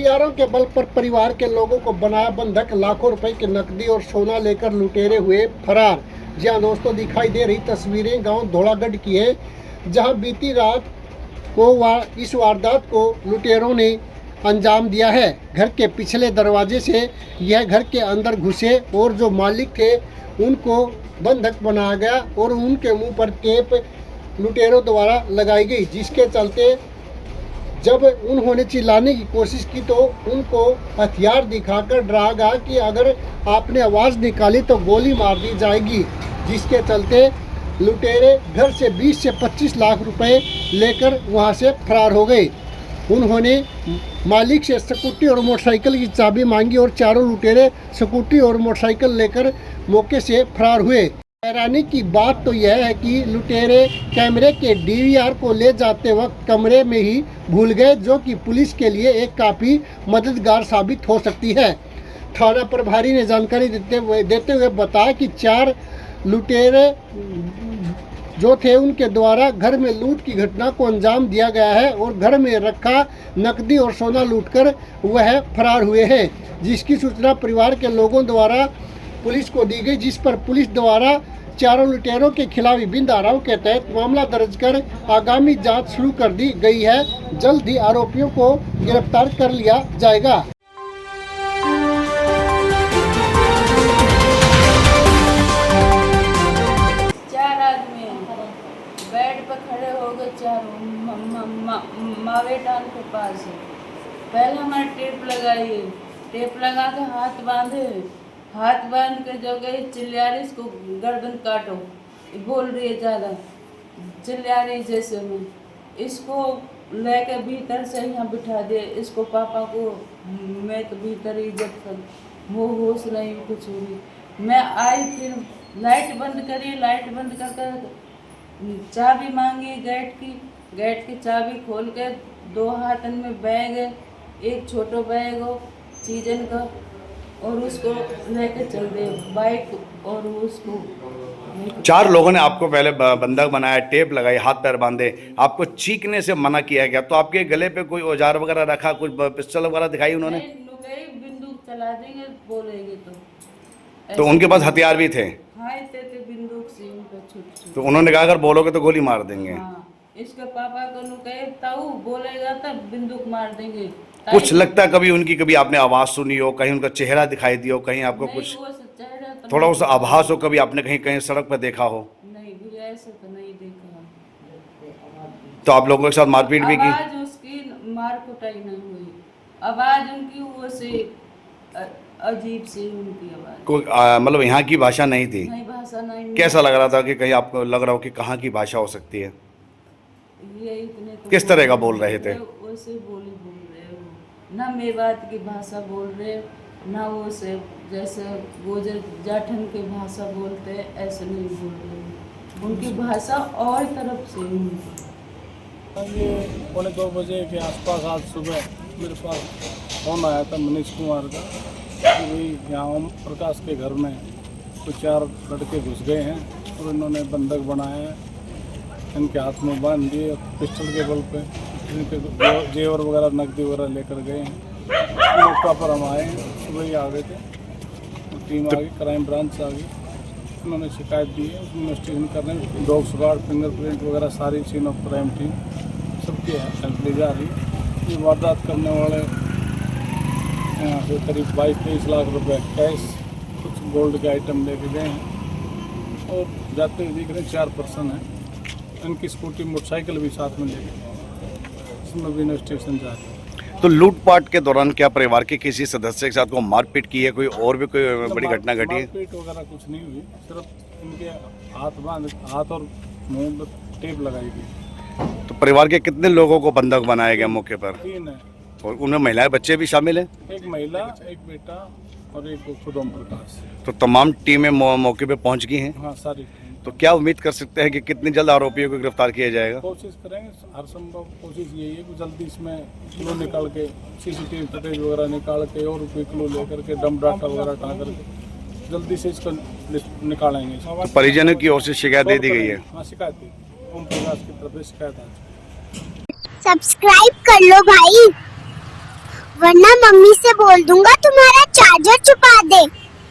हथियारों के बल पर परिवार के लोगों को बनाया बंधक, लाखों रुपए की नकदी और सोना लेकर लुटेरे हुए फरार। जी हाँ दोस्तों, दिखाई दे रही तस्वीरें गांव धोलागढ़ की है, जहां बीती रात को इस वारदात को लुटेरों ने अंजाम दिया है। घर के पिछले दरवाजे से यह घर के अंदर घुसे और जो मालिक थे उनको बंधक बनाया गया और उनके मुंह पर टेप लुटेरों द्वारा लगाई गई, जिसके चलते जब उन्होंने चिल्लाने की कोशिश की तो उनको हथियार दिखाकर डराया गया कि अगर आपने आवाज़ निकाली तो गोली मार दी जाएगी, जिसके चलते लुटेरे घर से 20 से 25 लाख रुपए लेकर वहां से फरार हो गए। उन्होंने मालिक से स्कूटी और मोटरसाइकिल की चाबी मांगी और चारों लुटेरे स्कूटी और मोटरसाइकिल लेकर मौके से फरार हुए। हैरानी की बात तो यह है कि लुटेरे कैमरे के डीवीआर को ले जाते वक्त कमरे में ही भूल गए, जो कि पुलिस के लिए एक काफ़ी मददगार साबित हो सकती है। थाना प्रभारी ने जानकारी देते हुए बताया कि 4 लुटेरे जो थे उनके द्वारा घर में लूट की घटना को अंजाम दिया गया है और घर में रखा नकदी और सोना लूटकर वह फरार हुए हैं, जिसकी सूचना परिवार के लोगों द्वारा पुलिस को दी गई, जिस पर पुलिस द्वारा चारों लुटेरों के खिलाफ विभिन्न धाराओं के तहत मामला दर्ज कर आगामी जांच शुरू कर दी गई है। जल्द ही आरोपियों को गिरफ्तार कर लिया जाएगा। 4 आदमी बेड पर खड़े हो गए, चारों मावे टान के पास। पहले हमारे टेप लगाई, टेप लगा के हाथ बांध के जो गई चिल्ला रही, इसको गर्दन काटो, बोल रही है ज़्यादा चिल्ला रही जैसे में। इसको लेके भीतर से यहाँ बिठा दिए, इसको पापा को मैं तो भीतर ही जब तक वो होश नहीं कुछ हुई। मैं आई फिर लाइट बंद करी, लाइट बंद कर चाबी मांगी गेट की चाबी खोल के 2 हाथन में बैग है, एक छोटा बैग हो चीजन का, और उसको लेके चल दे बाइक और उसको। 4 लोगों ने आपको पहले बंधक बनाया, टेप लगाई, हाथ पैर बांधे, आपको चीखने से मना किया गया, तो आपके गले पे कोई औजार वगैरह रखा, कुछ पिस्टल वगैरह दिखाई उन्होंने? बंदूक चला देंगे बोलेंगे तो उनके पास हथियार भी थे? हाँ थे बंदूक से उनका छोटे। तो उन्होंने कहा अगर बोलोगे तो गोली मार देंगे? हाँ, इसके पापा को कहे ताऊ बोलेगा तब बंदूक मार देंगे। कुछ लगता कभी उनकी, कभी आपने आवाज़ सुनी हो, कहीं उनका चेहरा दिखाई दिया हो, कहीं आपको कुछ थोड़ा उस आभास हो, कभी आपने कहीं सड़क पर देखा हो? नहीं भैया, ऐसा तो नहीं देखा। तो आप लोगों के साथ मारपीट भी की? आवाज उसकी मार कुटाई नहीं हुई, आवाज उनकी वो से अजीब सी उनकी आवाज। कोई मतलब यहाँ की भाषा नहीं थी? नहीं, भाषा नहीं। कैसा लग रहा था कि कहीं आपको लग रहा हो कि कहाँ की भाषा हो सकती है? ये इतने तो किस तरह का बोल रहे थे? वैसे बोल रहे हो ना, मेवात की भाषा बोल रहे ना, वो से जैसे गोजर जाठन की भाषा बोलते ऐसे नहीं बोल रहे, उनकी भाषा और तरफ से। ये 2:45 बजे के आसपास आज सुबह मेरे पास फ़ोन आया था मनीष कुमार का कि भाई यहाँ ओम प्रकाश के घर में कुछ 4 लड़के घुस गए हैं और इन्होंने बंधक बनाया है, इनके हाथ में बांध दिए, पिस्टल के बल पे इनके जेवर वगैरह नकदी वगैरह लेकर गए हैं। मौका पर हम आए हैं, सुबह ही आ गए थे, टीम आ गई, क्राइम ब्रांच आ गई, उन्होंने शिकायत दी है, इन्वेस्टिगेशन कर रहे हैं, डॉग स्क्वाड, फिंगरप्रिंट वगैरह सारी सीन ऑफ क्राइम टीम सबकी हेल्प ली जा रही है। ये वारदात करने वाले यहाँ से करीब 22-23 लाख रुपए कैश, कुछ गोल्ड के आइटम लेके गए हैं और जाते हुए दिख रहे हैं 4 पर्सन हैं, इनकी स्कूटी मोटरसाइकिल भी साथ में लेके गए, इसमें भी इन्वेस्टिगेशन जा रही है। तो लूटपाट के दौरान क्या परिवार के किसी सदस्य के साथ को मारपीट की है, कोई और भी कोई बड़ी घटना घटी है? मारपीट वगैरह कुछ नहीं हुई, सिर्फ इनके हाथ और मुंह पर टेप लगाई गई। तो परिवार के कितने लोगों को बंधक बनाया गया मौके पर? 3 है। और उनमें महिलाएं बच्चे भी शामिल हैं? एक महिला, एक बेटा और एक खुद ओम प्रकाश। तो तमाम टीमें मौके पे पहुंच गई हैं? हाँ, सारी। तो क्या उम्मीद कर सकते हैं कि कितनी जल्द आरोपियों को गिरफ्तार किया जाएगा? कोशिश करेंगे, हर संभव कोशिश यही है कि जल्दी इसमें क्लू निकाल के, सीसीटीवी फुटेज वगैरह निकाल के और कोई क्लू लेकर के, डम डाटा वगैरह उठा करके जल्दी से इसको निकालेंगे। तो परिजनों की ओर से शिकायत दे दी गई है? हाँ, शिकायत दी, ओम प्रकाश की तरफ से शिकायत आ चुकी है। सब्सक्राइब कर लो भाई, वरना मम्मी से बोल दूंगा तुम्हारा चार्जर छुपा दे।